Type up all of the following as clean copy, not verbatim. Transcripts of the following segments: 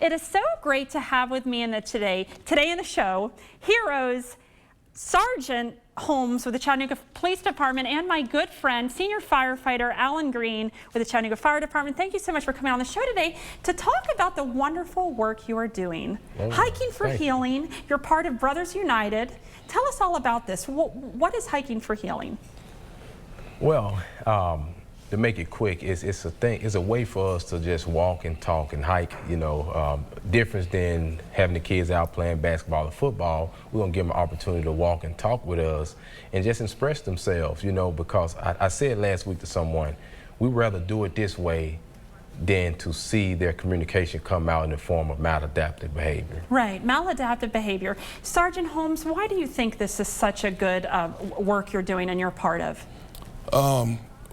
It is so great to have with me today in the show, heroes, Sergeant Holmes with the Chattanooga Police Department and my good friend, senior firefighter Alan Green with the Chattanooga Fire Department. Thank you so much for coming on the show today to talk about the wonderful work you are doing. Hiking for Healing, you're part of Brothers United. Tell us all about this. What is Hiking for Healing? Well, to make it quick, it's a way for us to just walk and talk and hike, you know, difference than having the kids out playing basketball or football. We're gonna give them an opportunity to walk and talk with us and just express themselves, you know, because I said last week to someone, we'd rather do it this way than to see their communication come out in the form of maladaptive behavior. Right, maladaptive behavior. Sergeant Holmes, why do you think this is such a good work you're doing and you're part of?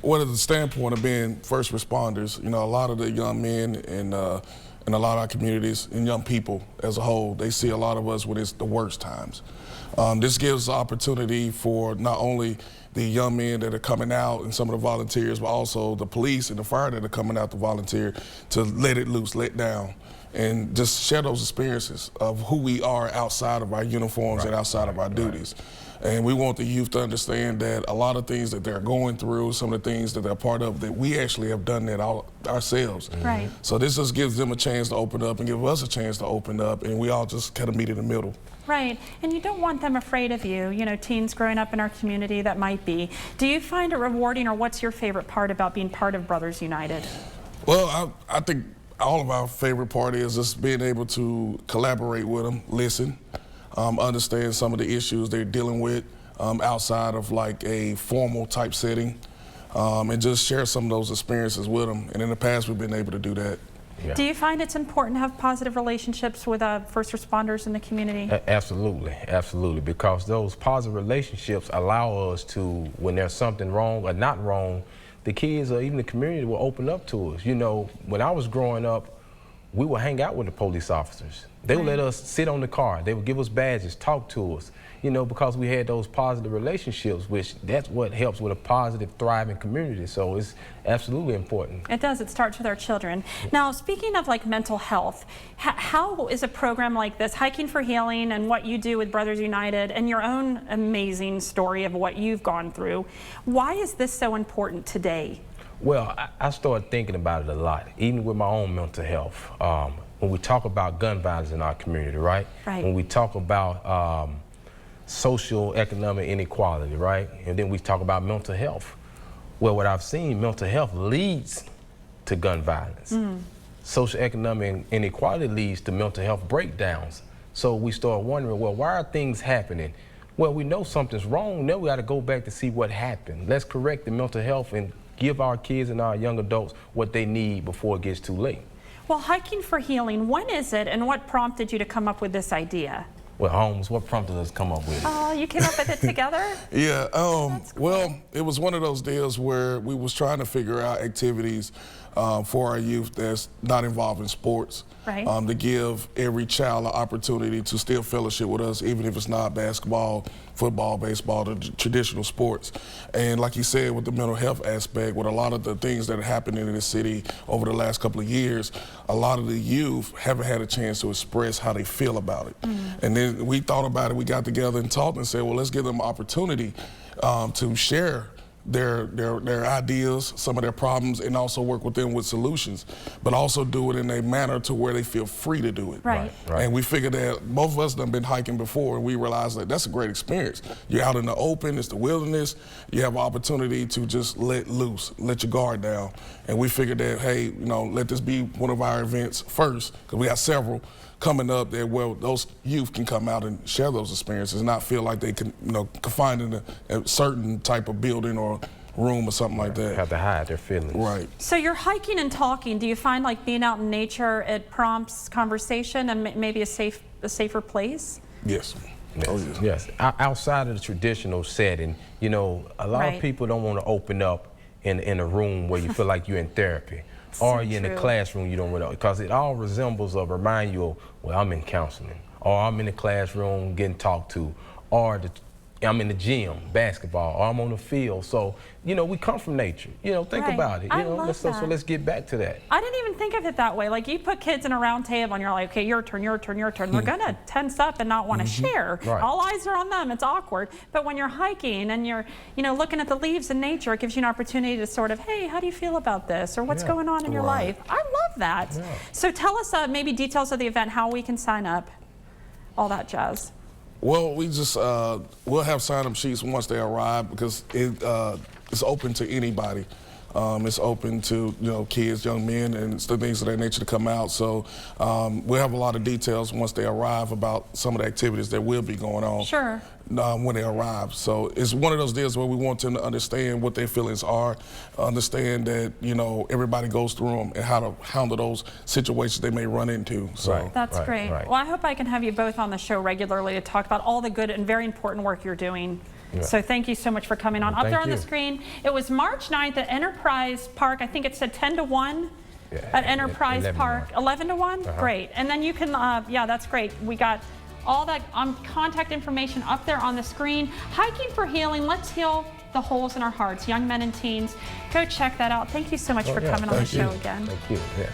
What is the standpoint of being first responders? You know, a lot of the young men in a lot of our communities and young people as a whole, they see a lot of us when it's the worst times. This gives the opportunity for not only the young men that are coming out and some of the volunteers, but also the police and the fire that are coming out to volunteer to let it loose, let down, and just share those experiences of who we are outside of our uniforms and outside of our duties. And we want the youth to understand that a lot of things that they're going through, some of the things that they're part of, that we actually have done that ourselves. Right. So this just gives them a chance to open up and give us a chance to open up, and we all just kind of meet in the middle. Right, and you don't want them afraid of you. You know, teens growing up in our community that might be. Do you find it rewarding, or what's your favorite part about being part of Brothers United? Well, I think all of our favorite part is just being able to collaborate with them, listen, understand some of the issues they're dealing with outside of like a formal type setting, and just share some of those experiences with them. And in the past, we've been able to do that. Yeah. Do you find it's important to have positive relationships with first responders in the community? Absolutely, absolutely, because those positive relationships allow us to, when there's something wrong or not wrong, the kids or even the community will open up to us. You know, when I was growing up, we would hang out with the police officers. They would let us sit on the car. They would give us badges, talk to us, you know, because we had those positive relationships, which that's what helps with a positive, thriving community. So it's absolutely important. It does. It starts with our children. Now, speaking of like mental health, how is a program like this, Hiking for Healing, and what you do with Brothers United, and your own amazing story of what you've gone through, why is this so important today? Well, I started thinking about it a lot, even with my own mental health. When we talk about gun violence in our community, right? When we talk about social economic inequality, right? And then we talk about mental health. Well, what I've seen, mental health leads to gun violence. Social economic inequality leads to mental health breakdowns. So we start wondering, well, why are things happening? Well, we know something's wrong. Now we got to go back to see what happened. Let's correct the mental health and give our kids and our young adults what they need before it gets too late. Well, Hiking for Healing, when is it, and what prompted you to come up with this idea? Well, Holmes, what prompted us to come up with it? Oh, you came up with it together? Yeah, well, it was one of those deals where we was trying to figure out activities for our youth that's not involved in sports, to give every child an opportunity to still fellowship with us, even if it's not basketball, football, baseball, the traditional sports. And like you said, with the mental health aspect, with a lot of the things that are happening in the city over the last couple of years, a lot of the youth haven't had a chance to express how they feel about it. And then we thought about it, we got together and talked and said, well, let's give them an opportunity to share their ideas, some of their problems, and also work with them with solutions, but also do it in a manner to where they feel free to do it. Right. And we figured that both of us done been hiking before, and we realized that that's a great experience. You're out in the open, it's the wilderness, you have an opportunity to just let loose, let your guard down. And we figured that, hey, you know, let this be one of our events first, because we got several coming up there where those youth can come out and share those experiences and not feel like they can, you know, confined in a certain type of building or room or something like that. Have to hide their feelings. Right. So you're hiking and talking. Do you find like being out in nature, it prompts conversation and maybe a safer place? Yes. Yes. Outside of the traditional setting, you know, a lot of people don't want to open up in a room where you feel like you're in therapy. Or you're in a classroom, you don't really, because it all resembles or remind you of, well, I'm in counseling, or I'm in the classroom getting talked to, or I'm in the gym, basketball, or I'm on the field. So, you know, we come from nature. You know, think about it. You know, so let's get back to that. I didn't even think of it that way. Like, you put kids in a round table and you're like, okay, your turn, your turn, your turn. They're gonna tense up and not want to share. Right. All eyes are on them. It's awkward. But when you're hiking and you're, you know, looking at the leaves in nature, it gives you an opportunity to sort of, hey, how do you feel about this? Or what's going on in your life? I love that. Yeah. So tell us maybe details of the event, how we can sign up, all that jazz. Well, we just we'll have sign-up sheets once they arrive because it's open to anybody. It's open to, you know, kids, young men, and things of that nature to come out. So we'll have a lot of details once they arrive about some of the activities that will be going on. Sure. When they arrive. So it's one of those deals where we want them to understand what their feelings are, understand that, you know, everybody goes through them and how to handle those situations they may run into. So That's great. Well, I hope I can have you both on the show regularly to talk about all the good and very important work you're doing. Yeah. So thank you so much for coming on. Up there on the screen, it was March 9th at Enterprise Park. I think it said 10 to 1 at Enterprise 11 Park. 11 to 1? Great. And then you can, yeah, that's great. We got all that contact information up there on the screen. Hiking for Healing. Let's heal the holes in our hearts. Young men and teens. Go check that out. Thank you so much for coming on the show again. Thank you. Yeah.